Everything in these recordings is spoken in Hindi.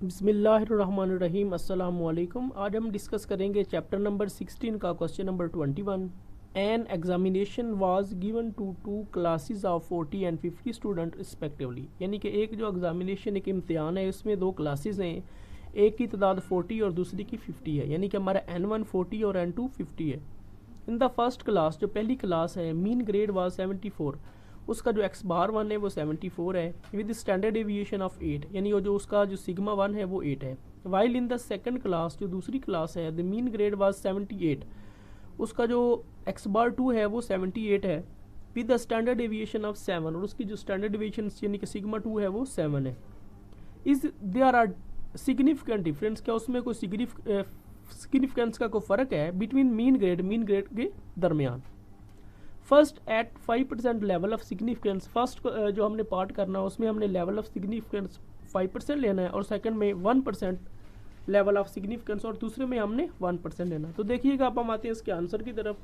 बिस्मिल्लाहिर्रहमानिर्रहीम अस्सलाम वालेकुम। आज हम डिस्कस करेंगे चैप्टर नंबर 16 का question number 21। An examination was given to two classes of 40 and 50 student respectively. यानी कि एक जो एग्जामिनेशन एक इम्तिहान है उसमें दो क्लासेस हैं, एक की तादाद 40 और दूसरी की 50 है। यानी कि हमारा N1 40 और N2 50 है। इन द फर्स्ट क्लास, जो पहली क्लास है, मीन ग्रेड वाज 74। उसका जो एक्स बार 1 है वो 74 है विद स्टैंडर्ड एविएशन ऑफ 8, यानी वो जो उसका जो सिग्मा 1 है वो 8 है। While in the second class, जो दूसरी क्लास है, द मीन ग्रेड वाज 78। उसका जो एक्स बार 2 है वो 78 है with the standard aviation of 7, और उसकी जो स्टैंडर्ड एविएशन यानी कि सिग्मा 2 है वो 7 है। Is there are significant difference, क्या उसमें कोई सिग्निफिकेंस का कोई फ़र्क है बिटवीन मीन ग्रेड के दरमियान। First at 5% level of significance, first जो हमने पार्ट करना है उसमें हमने लेवल ऑफ सिग्निफिकेंस 5% लेना है, और सेकंड में 1% लेवल ऑफ सिग्निफिकेंस, और दूसरे में हमने 1% लेना। तो देखिएगा अब हम आते हैं इसके आंसर की तरफ।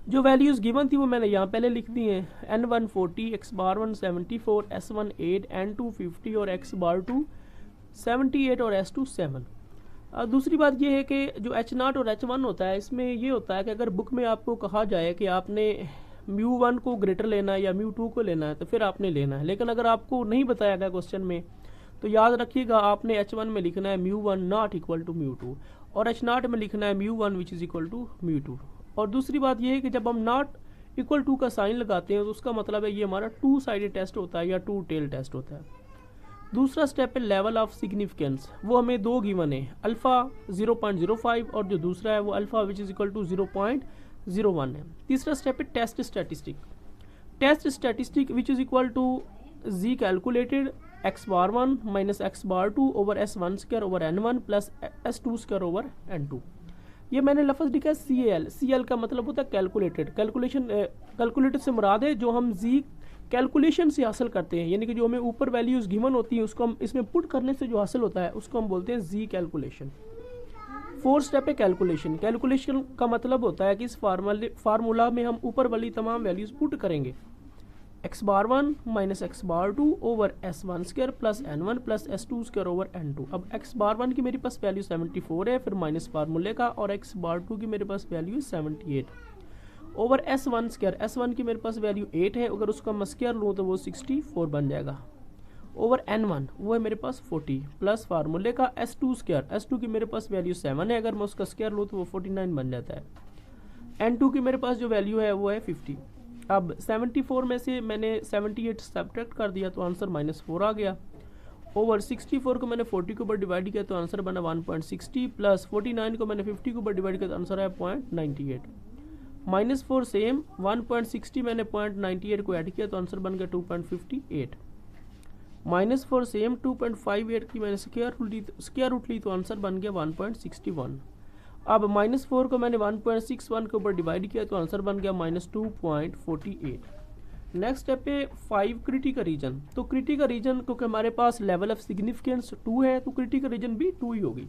जो वैल्यूज़ गिवन थी वो मैंने यहाँ पहले लिख दी हैं। N1 40, x bar 1 74, S1 8, N2 50 और एक्स बार 2 78 और S2 7। दूसरी बात ये है कि जो H0 और H1 होता है, इसमें ये होता है कि अगर बुक में आपको कहा जाए कि आपने μ1 को ग्रेटर लेना है या μ2 को लेना है तो फिर आपने लेना है। लेकिन अगर आपको नहीं बताया गया क्वेश्चन में तो याद रखिएगा आपने H1 में लिखना है μ1 नॉट इक्वल टू μ2, और H0 में लिखना है μ1 विच इज़ इक्वल टू μ2। और दूसरी बात ये है कि जब हम नॉट इक्वल टू का साइन लगाते हैं तो उसका मतलब है ये हमारा 2 साइडेड टेस्ट होता है या 2 टेल टेस्ट होता है। दूसरा स्टेप है लेवल ऑफ सिग्निफिकेंस, वो हमें दो गिवन है, अल्फ़ा 0.05 और जो दूसरा है वो alpha which is equal to 0.01 है। तीसरा स्टेप है test statistic which is equal to Z calculated X bar 1 minus X bar 2 over S1 square over N1 plus S2 square over N2। ये मैंने लफ्ज़ लिखा है CAL का मतलब होता है कैलकुलेटेड से मुराद है जो हम जी कैलकुलेशन से हासिल करते हैं, यानी कि जो हमें ऊपर वैल्यूज़ गिवन होती हैं उसको हम इसमें पुट करने से जो हासिल होता है उसको हम बोलते हैं जी कैलकुलेशन। फोर्थ स्टेप है कैलकुलेशन का मतलब होता है कि इस फार्मूला में हम ऊपर वाली तमाम वैल्यूज़ पुट करेंगे। X bar 1 minus X bar 2 over S1 square plus N1 plus S2 square over N2। अब एक्स बार 1 की मेरे पास वैल्यू 74 है, फिर माइनस फार्मूले का, और एक्स बार 2 की मेरे पास value 78 over S1 square, S1 की मेरे पास वैल्यू 8 है, अगर उसका मैं स्क्वायर लूँ तो वो 64 बन जाएगा, ओवर N1 वो है मेरे पास 40 प्लस फार्मूले का S2 स्क्वायर, S2 की मेरे पास वैल्यू 7 है, अगर मैं उसका स्क्वायर लूँ तो वो 49 बन जाता है। N2 की मेरे पास जो वैल्यू है वो है 50। अब 74 में से मैंने 78 सब्ट्रैक्ट कर दिया तो आंसर -4 आ गया, ओवर 64 को मैंने 40 के ऊपर डिवाइड किया तो आंसर बना 1.60, प्लस 49 को मैंने 50 के ऊपर डिवाइड किया तो आंसर है 0.98। -4 सेम, 1.60 मैंने 0.98 को ऐड किया तो आंसर बन गया 2.58। -4 सेम, 2.58 की मैंने स्क्वायर रूट ली तो आंसर बन गया 1.61। अब -4 को मैंने 1.61 के ऊपर डिवाइड किया तो आंसर बन गया -2.48। नेक्स्ट स्टेप पे 5 क्रिटिकल रीजन। तो क्रिटिकल रीजन क्योंकि हमारे पास लेवल ऑफ सिग्निफिकेंस 2 है तो क्रिटिकल रीजन भी 2 ही होगी।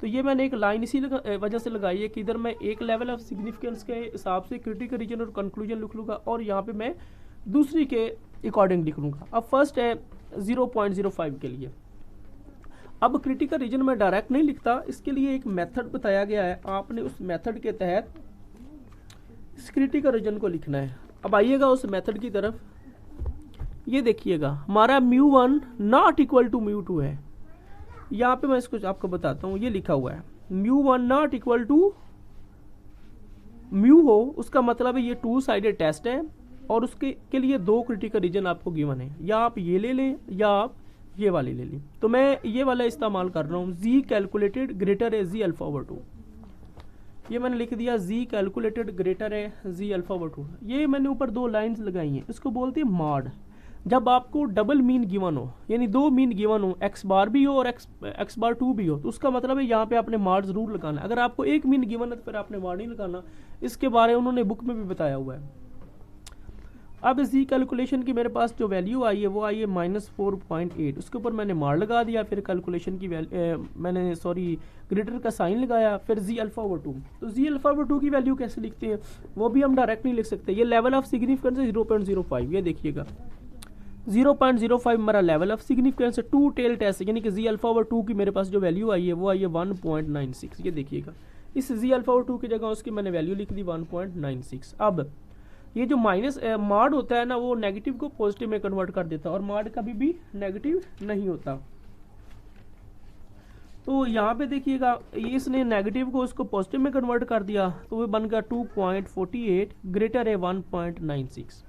तो ये मैंने एक लाइन इसी वजह से लगाई है कि इधर मैं एक लेवल ऑफ सिग्निफिकेंस के हिसाब से क्रिटिकल रीजन और कंक्लूजन लिख लूँगा, और यहाँ पे मैं दूसरी के अकॉर्डिंग लिख लूँगा। अब फर्स्ट है 0.05 के लिए। अब क्रिटिकल रीजन में डायरेक्ट नहीं लिखता, इसके लिए एक मेथड बताया गया है, आपने उस मेथड के तहत इस क्रिटिकल रीजन को लिखना है। अब आइएगा उस मेथड की तरफ, ये देखिएगा हमारा μ1 नॉट इक्वल टू μ2 है। यहाँ पे मैं इसको आपको बताता हूँ, ये लिखा हुआ है μ1 नॉट इक्वल टू म्यू हो, उसका मतलब है ये 2 साइडेड टेस्ट है और उसके के लिए 2 क्रिटिकल रीजन आपको गिवन है, या आप ये ले लें या आप ये वाली ले लें। तो मैं ये वाला इस्तेमाल कर रहा हूँ, जी कैलकुलेटेड ग्रेटर है जी अल्फा ओवर 2। ये मैंने लिख दिया जी कैलकुलेटेड ग्रेटर है जी अल्फा ओवर 2। ये मैंने ऊपर 2 लाइंस लगाई हैं, इसको बोलते हैं मॉड। जब आपको डबल मीन गिवन हो, यानी 2 मीन गिवन हो, एक्स बार भी हो और एक्स बार 2 भी हो, तो उसका मतलब है यहाँ पे आपने मॉड जरूर लगाना। अगर आपको एक मीन गिवन है तो फिर आपने मॉड नहीं लगाना, इसके बारे में उन्होंने बुक में भी बताया हुआ है। अब जी कैलकुलेशन की मेरे पास जो वैल्यू आई है वो आई है -4.8, उसके ऊपर मैंने मार लगा दिया, फिर कैलकुलेशन की ग्रेटर का साइन लगाया, फिर जी अल्फा ओवर 2। तो जी अल्फा ओवर 2 की वैल्यू कैसे लिखते हैं वो भी हम डायरेक्ट नहीं लिख सकते, ये लेवल ऑफ सिग्निफिकेंस है 0.05। ये देखिएगा 0.05 हमारा level of significance, two tail test यानी कि जी अल्फा ओवर 2 की मेरे पास जो वैल्यू आई है वो आई है 1.96। ये देखिएगा, इस जी अल्फा ओवर 2 की जगह उसकी मैंने वैल्यू लिख दी 1.96। अब ये जो माइनस मॉड होता है ना, वो नेगेटिव को पॉजिटिव में कन्वर्ट कर देता है और मॉड कभी भी नेगेटिव नहीं होता। तो यहाँ पे देखिएगा, ये इसने नेगेटिव को उसको पॉजिटिव में कन्वर्ट कर दिया, तो वो बन गया 2.48 ग्रेटर है 1.96।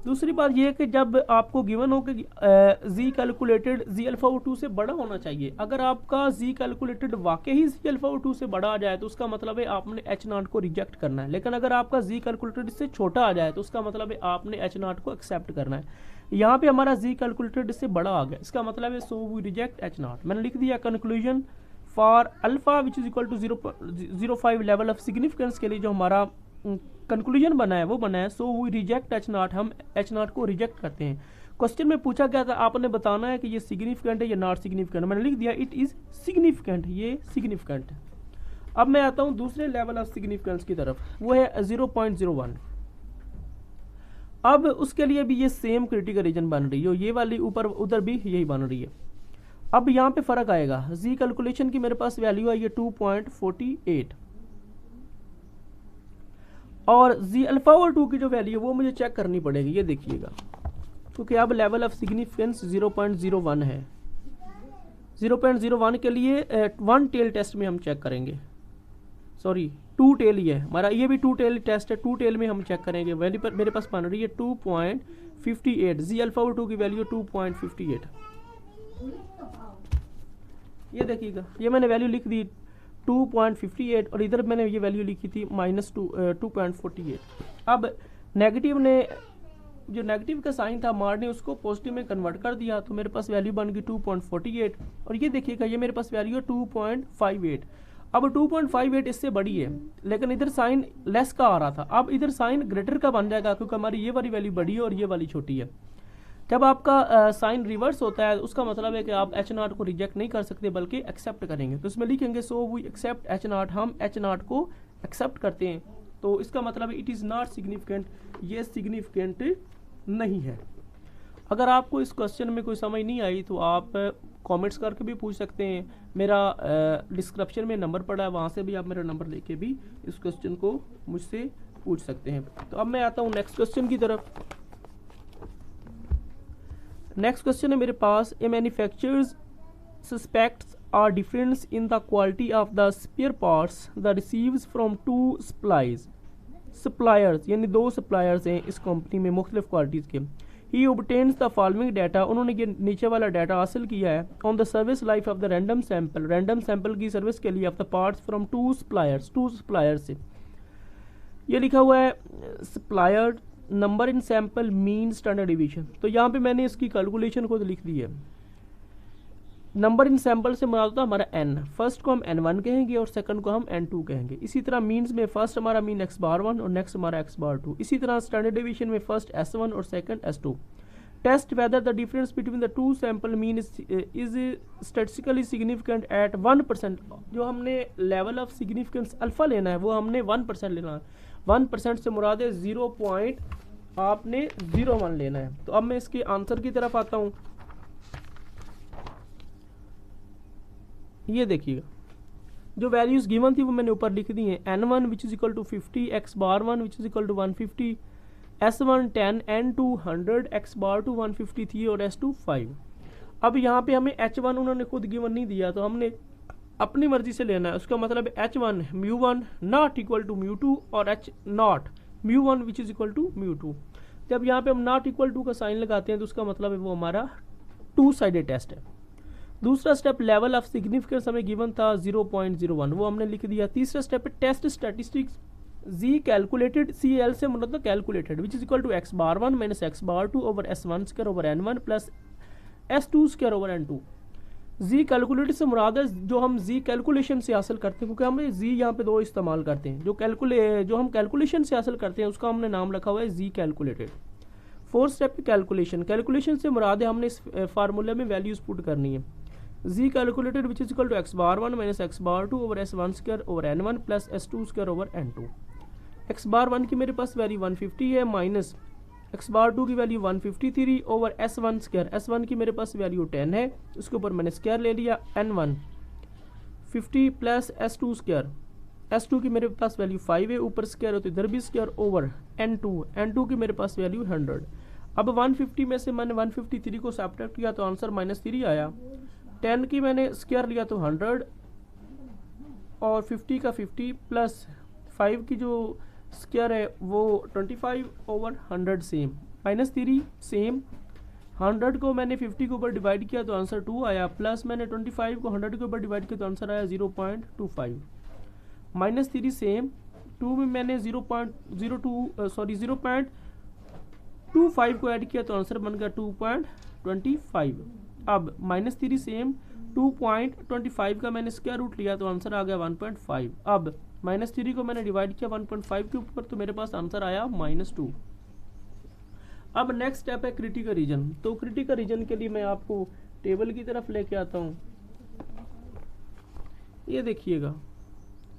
दूसरी बात ये है कि जब आपको गिवन हो कि जी कैलकुलेटेड जी अल्फा ओ 2 से बड़ा होना चाहिए, अगर आपका जी कैलकुलेटेड वाकई ही जी अल्फा ओ 2 से बड़ा आ जाए तो उसका मतलब है आपने एच नॉट को रिजेक्ट करना है। लेकिन अगर आपका जी कैलकुलेटेड इससे छोटा आ जाए तो उसका मतलब है आपने एच नॉट को एक्सेप्ट करना है। यहाँ पे हमारा जी कैलकुलेटेड इससे बड़ा आ गया, इसका मतलब है so we reject H naught. मैंने लिख दिया conclusion for alpha which is equal to 0.05 level of significance के लिए जो हमारा कंक्लूजन बना है वो बना है so we reject H naught, हम एच नॉट को रिजेक्ट करते हैं। क्वेश्चन में पूछा गया था, आपने बताना है कि ये सिग्निफिकेंट है या नॉट सिग्निफिकेंट। मैंने लिख दिया इट इज सिग्निफिकेंट, ये सिग्निफिकेंट है। अब मैं आता हूँ दूसरे लेवल ऑफ सिग्निफिकेंस की तरफ, वो है 0.01। अब उसके लिए भी ये सेम क्रिटिकल रीजन बन रही है, ये वाली ऊपर उधर भी यही बन रही है। अब यहाँ पे फर्क आएगा, जी कैलकुलेशन की मेरे पास वैल्यू आई है 2.48 और जी अल्फा ओवर 2 की जो वैल्यू है वो मुझे चेक करनी पड़ेगी। ये देखिएगा, क्योंकि अब लेवल ऑफ सिग्निफिकेंस 0.01 है। 0.01 के लिए वन टेल टेस्ट में हम चेक करेंगे, सॉरी टू टेल ही है हमारा, ये भी टू टेल टेस्ट है। टू टेल में हम चेक करेंगे, वैल्यू पर मेरे पास बन रही है 2.58, जी अल्फा ओवर 2 की वैल्यू 2.58। ये देखिएगा, ये मैंने वैल्यू लिख दी 2.58 और इधर मैंने ये वैल्यू लिखी थी -2.48। अब नेगेटिव ने, जो नेगेटिव का साइन था मार ने उसको पॉजिटिव में कन्वर्ट कर दिया, तो मेरे पास वैल्यू बन गई 2.48 और ये देखिएगा ये मेरे पास वैल्यू है 2.58। अब 2.58 इससे बड़ी है, लेकिन इधर साइन लेस का आ रहा था, अब इधर साइन ग्रेटर का बन जाएगा क्योंकि हमारी ये वाली वैल्यू बड़ी है और ये वाली छोटी है। जब आपका साइन रिवर्स होता है उसका मतलब है कि आप एच नॉट को रिजेक्ट नहीं कर सकते बल्कि एक्सेप्ट करेंगे। तो इसमें लिखेंगे so we accept H naught, हम एच नॉट को एक्सेप्ट करते हैं, तो इसका मतलब है इट इज़ नॉट सिग्निफिकेंट, ये सिग्निफिकेंट नहीं है। अगर आपको इस क्वेश्चन में कोई समझ नहीं आई तो आप कमेंट्स करके भी पूछ सकते हैं, मेरा डिस्क्रिप्शन में नंबर पड़ा है, वहाँ से भी आप मेरा नंबर लेके भी इस क्वेश्चन को मुझसे पूछ सकते हैं। तो अब मैं आता हूँ नेक्स्ट क्वेश्चन की तरफ। नेक्स्ट क्वेश्चन है मेरे पास, a manufacturers suspects are difference in the quality of the spare parts the receives from two suppliers, यानी दो सप्लायर्स हैं इस कंपनी में मुख्तलिफ क्वालिटीज़ के। He obtains the following data, उन्होंने ये नीचे वाला डाटा हासिल किया है on the service life of the random sample, random sample की सर्विस के लिए of the parts from two suppliers से। ये लिखा हुआ है supplier number in sample mean standard division, तो यहाँ पे मैंने इसकी कैलकुलेशन खुद लिख दी है। नंबर इन सैंपल से मुराद होता है हमारा n, फर्स्ट को हम n1 कहेंगे और सेकंड को हम n2 कहेंगे। इसी तरह मीन्स में फर्स्ट हमारा मीन x⁻1 और नेक्स्ट हमारा x⁻2। इसी तरह स्टैंडर्ड डिवीजन में फर्स्ट s1 और second s2। Test whether the difference between the two sample mean is statistically significant at 1%। जो हमने लेवल ऑफ सिग्निफिकेंस अल्फा लेना है वो हमने 1% लेना है। 1% से मुराद है 0.01 लेना है। तो अब मैं इसके आंसर की तरफ आता हूँ। ये देखिएगा, जो वैल्यूज़ गिवन थी वो मैंने ऊपर लिख दी हैं। n1 which is equal to 50, x⁻1 which is equal to 150, s1 10, n2 100, x⁻2 150 थी और s2 5। अब यहाँ पे हमें h1 उन्होंने खुद गिवन नहीं दिया तो हमने अपनी मर्जी से लेना है। उसका मतलब है h1 μ1 नॉट इक्वल टू μ2 और h not μ1 which is equal to μ2। जब यहाँ पे हम नॉट इक्वल टू का साइन लगाते हैं तो उसका मतलब है वो हमारा टू साइडेड टेस्ट है। दूसरा स्टेप लेवल ऑफ सिग्निफिकेंस हमें गिवन था 0.01, वो हमने लिख दिया। तीसरा स्टेप है test statistics Z calculated, CL से मतलब calculated which is equal to x⁻1 minus x⁻2 over s1 square over n1 plus s2 square over n2। Z calculated से मुराद है जो हम जी कैलकुलेशन से हासिल करते हैं, क्योंकि हम जी यहाँ पे दो इस्तेमाल करते हैं। जो हम कैलकुलेशन से हासिल करते हैं उसका हमने नाम रखा हुआ है Z calculated. Fourth step calculation से मुराद है हमने इस फार्मूले में वैल्यूज पुट करनी है। Z calculated which is equal to x⁻1 minus x⁻2 over s1 square over n1 plus s2 square over n2। x⁻1 की मेरे पास वैल्यू 150 है माइनस एक्स बार 2 की value 153 over S1 square, S1 की मेरे पास वैल्यू 10 है, उसके ऊपर मैंने स्क्वायर ले लिया, N1 50 plus S2 square, S2 की मेरे पास वैल्यू 5 है, ऊपर स्क्वायर होती है इधर भी स्क्वायर, ओवर N2 की मेरे पास वैल्यू 100। अब 150 में से मैंने 153 को सब्ट्रैक्ट किया तो आंसर -3 आया। 10 की मैंने स्क्वायर लिया तो 100 और 50 का 50 प्लस 5 की जो स्क्वायर है वो 25 ओवर 100 सेम, -3 सेम। 100 को मैंने 50 के ऊपर डिवाइड किया तो आंसर 2 आया, प्लस मैंने 25 को 100 के ऊपर डिवाइड किया तो आंसर आया 0.25। -3 सेम, 2 में मैंने 0.25 को ऐड किया तो आंसर बन गया 2.25। अब -3 सेम, 2.25 का मैंने स्क्वायर रूट लिया तो आंसर आ गया 1.5। अब -3 को मैंने डिवाइड किया 1.5 के ऊपर तो मेरे पास आंसर आया -2। अब नेक्स्ट स्टेप है क्रिटिकल रीजन। तो क्रिटिकल रीजन के लिए मैं आपको टेबल की तरफ लेके आता हूँ। ये देखिएगा,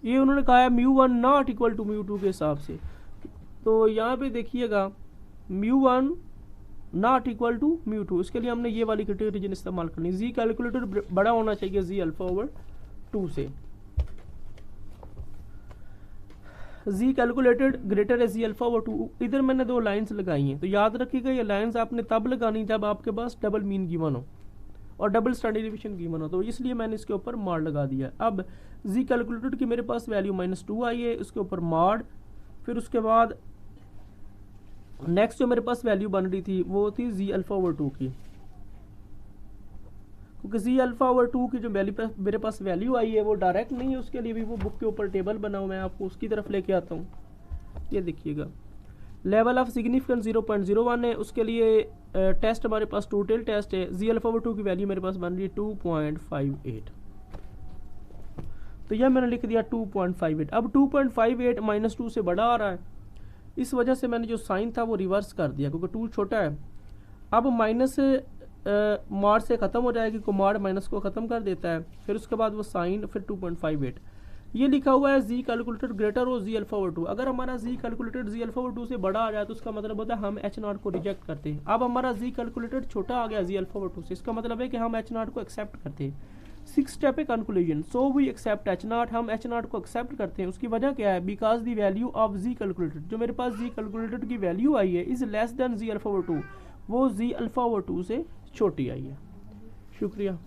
ये उन्होंने कहा है μ1 नॉट इक्वल टू μ2 के हिसाब से। तो यहाँ पे देखिएगा μ1 नॉट इक्वल टू μ2, इसके लिए हमने ये वाली क्रिटिकल रीजन इस्तेमाल करनी। जी कैलकुलेटेड बड़ा होना चाहिए जी अल्फा ओवर 2 से। जी कैलकुलेटेड ग्रेटर है जी अल्फा ओवर 2। इधर मैंने 2 लाइंस लगाई हैं, तो याद रखिएगा ये लाइंस आपने तब लगानी जब आपके पास डबल मीन गिवन हो और डबल स्टैंडर्ड डिवीजन गिवन हो, तो इसलिए मैंने इसके ऊपर मॉड लगा दिया। अब जी कैलकुलेटेड की मेरे पास वैल्यू -2 आई है, उसके ऊपर मॉड, फिर उसके बाद नेक्स्ट जो मेरे पास वैल्यू बन रही थी वो थी जी अल्फा ओवर 2 की, क्योंकि जी अल्फा ओवर 2 की जो मेरे पास वैल्यू आई है वो डायरेक्ट नहीं है, उसके लिए भी वो बुक के ऊपर टेबल बना हुआ है, मैं आपको उसकी तरफ लेके आता हूँ। ये देखिएगा लेवल ऑफ सिग्निफिकेंस 0.01 है, उसके लिए टेस्ट हमारे पास टोटल टेस्ट है। जी अल्फा ओवर 2 की वैल्यू मेरे पास बन रही है 2.58, तो यह मैंने लिख दिया 2.58। अब 2.58 -2 से बड़ा आ रहा है, इस वजह से मैंने जो साइन था वो रिवर्स कर दिया, क्योंकि 2 छोटा है। अब माइनस मॉड से ख़त्म हो जाएगी, को मॉड माइनस को ख़त्म कर देता है, फिर उसके बाद वो साइन, फिर 2.58। ये लिखा हुआ है जी कैलकुलेटेड ग्रेटर हो जी अल्फा ओवर 2। अगर हमारा जी कैलकुलेटेड जी अल्फा ओवर 2 से बड़ा आ जाए तो उसका मतलब होता है हम H0 को रिजेक्ट करते हैं। अब हमारा जी कैलकुलेटेड छोटा आ गया जी अल्फा ओवर 2 से, इसका मतलब है कि हम H0 को एक्सेप्ट करते हैं। 6 स्टेप है conclusion, so we accept H0, हम H0 को एक्सेप्ट करते हैं। उसकी वजह क्या है? Because the value of Z calculated, जो मेरे पास जी कैलकुलेटेड की वैल्यू आई है is less than Z alpha over 2, वो जी अल्फा ओवर 2 से छोटी आई है। शुक्रिया।